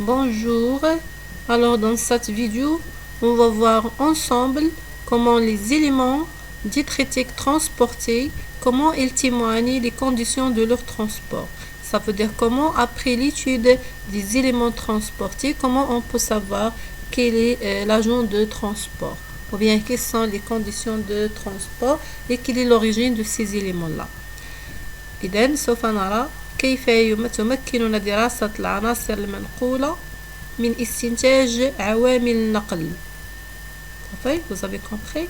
Bonjour, alors dans cette vidéo, on va voir ensemble comment les éléments diététiques transportés, comment ils témoignent des conditions de leur transport. Ça veut dire comment, après l'étude des éléments transportés, comment on peut savoir quel est l'agent de transport, ou bien quelles sont les conditions de transport et quelle est l'origine de ces éléments-là. إذن سوف نرى كيف تمكننا دراسة العناصر المنقولة من استنتاج عوامل النقل. Vous avez compris?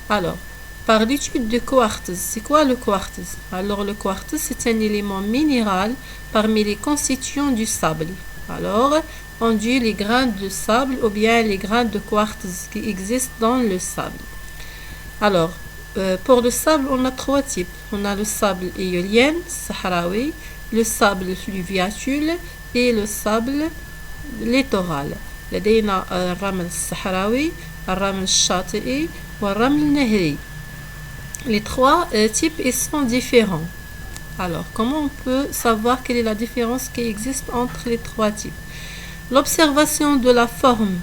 Alors, par l'étude de quartz, c'est quoi le quartz? Alors, le quartz, c'est un élément minéral parmi les constituants du sable. Alors, on dit les grains de sable ou bien les grains de quartz qui existent dans le sable. Alors, pour le sable, on a trois types. On a le sable éolien, sahraoui, le sable fluviatile et le sable littoral. لدينا الرمل الصحراوي، الرمل الشاطئي والرمل النهري. Les trois types ils sont différents. Alors, comment on peut savoir quelle est la différence qui existe entre les trois types? L'observation de la forme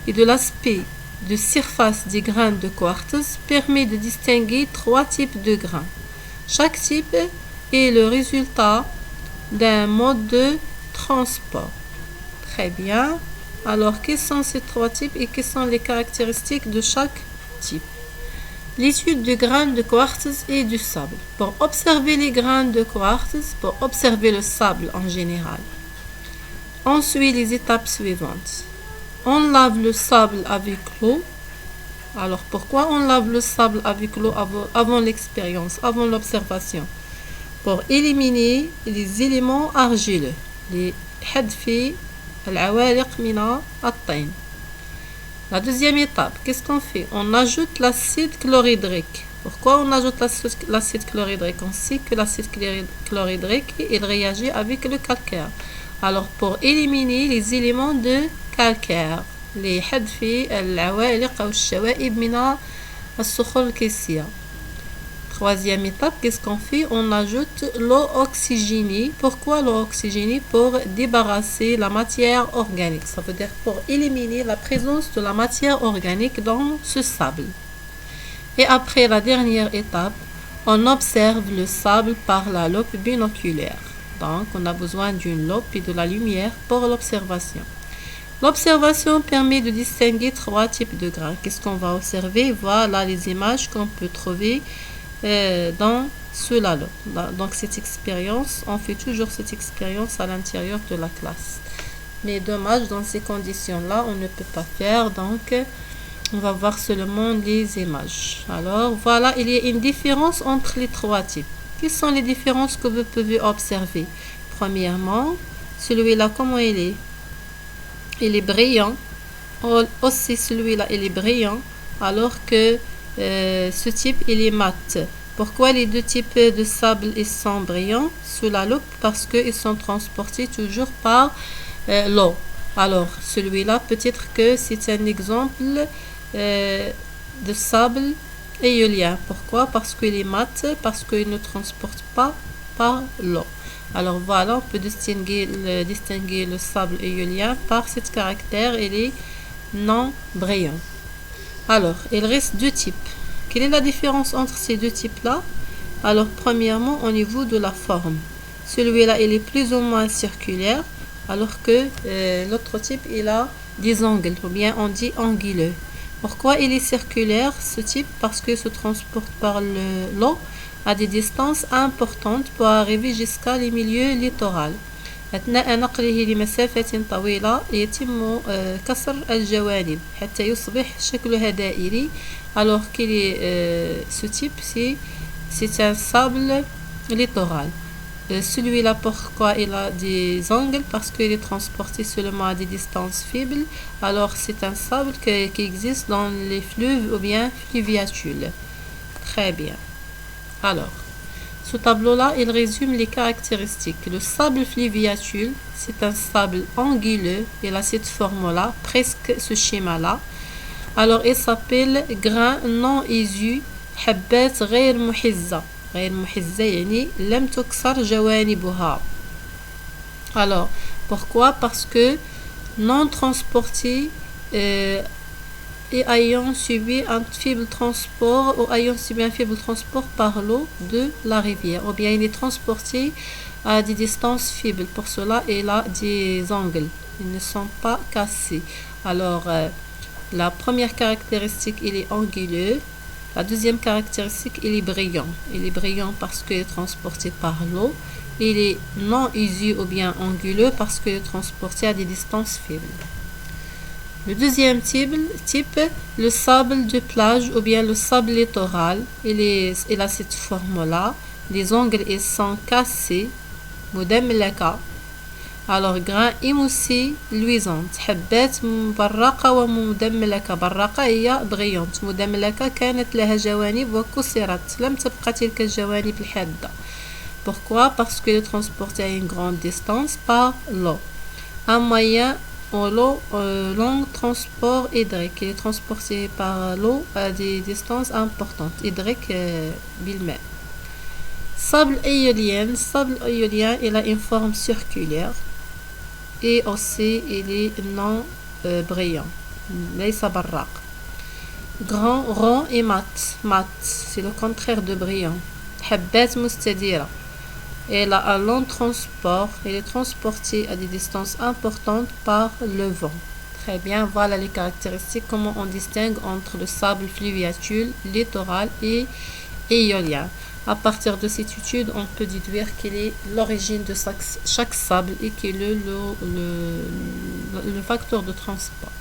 et de l'aspect de surface des grains de quartz permet de distinguer trois types de grains. Chaque type est le résultat d'un mode de transport. Très bien. Alors, quels sont ces trois types et quelles sont les caractéristiques de chaque type? L'étude des grains de quartz et du sable. Pour observer les grains de quartz, pour observer le sable en général, on suit les étapes suivantes. On lave le sable avec l'eau. Alors, pourquoi on lave le sable avec l'eau avant l'expérience, avant l'observation? Pour éliminer les éléments argileux, les hadfi, العوالق من الطين. La deuxième étape, qu'est-ce qu'on fait? On ajoute l'acide chlorhydrique. Pourquoi on ajoute l'acide chlorhydrique? On sait que l'acide chlorhydrique, il réagit avec le calcaire. Alors, pour éliminer les éléments de calcaire, les hadfi, العوالق أو الشوائب من الصخور الكيسية. Troisième étape, qu'est-ce qu'on fait? On ajoute l'eau oxygénée. Pourquoi l'eau oxygénée? Pour débarrasser la matière organique. Ça veut dire pour éliminer la présence de la matière organique dans ce sable. Et après la dernière étape, on observe le sable par la loupe binoculaire. Donc, on a besoin d'une loupe et de la lumière pour l'observation. L'observation permet de distinguer trois types de grains. Qu'est-ce qu'on va observer? Voilà les images qu'on peut trouver dans cela. Donc cette expérience, on fait toujours cette expérience à l'intérieur de la classe. Mais dommage, dans ces conditions-là, on ne peut pas faire. Donc, on va voir seulement les images. Alors, voilà, il y a une différence entre les trois types. Quelles sont les différences que vous pouvez observer? Premièrement, celui-là, comment il est? Il est brillant. Aussi, celui-là, il est brillant. Alors que ce type, il est mat. Pourquoi les deux types de sable ils sont brillants sous la loupe? Parce qu'ils sont transportés toujours par l'eau. Alors, celui-là, peut-être que c'est un exemple de sable éolien. Pourquoi? Parce qu'il est mat, parce qu'il ne transporte pas par l'eau. Alors voilà, on peut distinguer le sable éolien par ce caractère, il est non brillant. Alors, il reste deux types. Quelle est la différence entre ces deux types-là? Alors, premièrement, au niveau de la forme. Celui-là, il est plus ou moins circulaire, alors que l'autre type, il a des angles, ou bien on dit anguleux. Pourquoi il est circulaire, ce type? Parce qu'il se transporte par l'eau à des distances importantes pour arriver jusqu'à les milieux littoraux. أثناء نقله لمسافة طويلة يتم كسر الجوانب حتى يصبح شكلها دائري. Alors que ce type, c'est un sable littoral. Celui-là, pourquoi il a des angles? Parce qu'il est transporté seulement à des distances faibles. Alors c'est un sable qui existe dans les fleuves ou bien fluviatules. Très bien. Alors, ce tableau-là, il résume les caractéristiques. Le sable fluviatile, c'est un sable anguleux. Il a cette forme-là, presque ce schéma-là. Alors, il s'appelle grain non isu, حبات غير محزة. غير محزة يعني لم تكسر جوانبها. Alors, pourquoi? Parce que non transportés et ayant subi un faible transport par l'eau de la rivière, ou bien il est transporté à des distances faibles. Pour cela, il a des angles, ils ne sont pas cassés. Alors, la première caractéristique, il est anguleux. La deuxième caractéristique, il est brillant. Il est brillant parce qu'il est transporté par l'eau. Il est non usé ou bien anguleux parce qu'il est transporté à des distances faibles. Le deuxième type, le sable de plage ou bien le sable littoral, il a cette forme-là. Les angles ils sont cassés. مدملكة. Alors grain émoussé luisante. حبات مبرقة ومدملكة. برقة هي brillante. مدملكة كانت لها جوانب وكسرت. لم تبقى تلك الجوانب الحادة. Pourquoi? Parce qu'il est transporté à une grande distance par l'eau. Un moyen au long transport hydrique. Il est transporté par l'eau à des distances importantes. Hydrique بالماء. Sable éolien, il a une forme circulaire et aussi il est non brillant. ليس براق. Grand, rond et mat, c'est le contraire de brillant. حبات مستديرة. Il a un long transport, il est transporté à des distances importantes par le vent. Très bien, voilà les caractéristiques, comment on distingue entre le sable fluviatile, littoral et éolien. À partir de cette étude, on peut déduire quelle est l'origine de chaque sable et quel est le facteur de transport.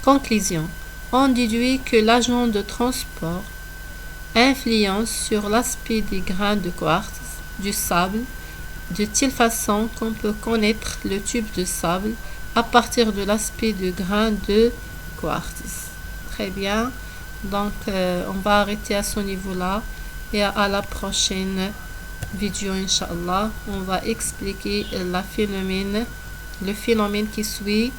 Conclusion. On déduit que l'agent de transport influence sur l'aspect des grains de quartz du sable de telle façon qu'on peut connaître le type de sable à partir de l'aspect du grain de quartz. Très bien. Donc, on va arrêter à ce niveau-là. Et à la prochaine vidéo, Inch'Allah, on va expliquer le phénomène qui suit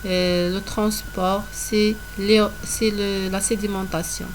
le transport, c'est la sédimentation.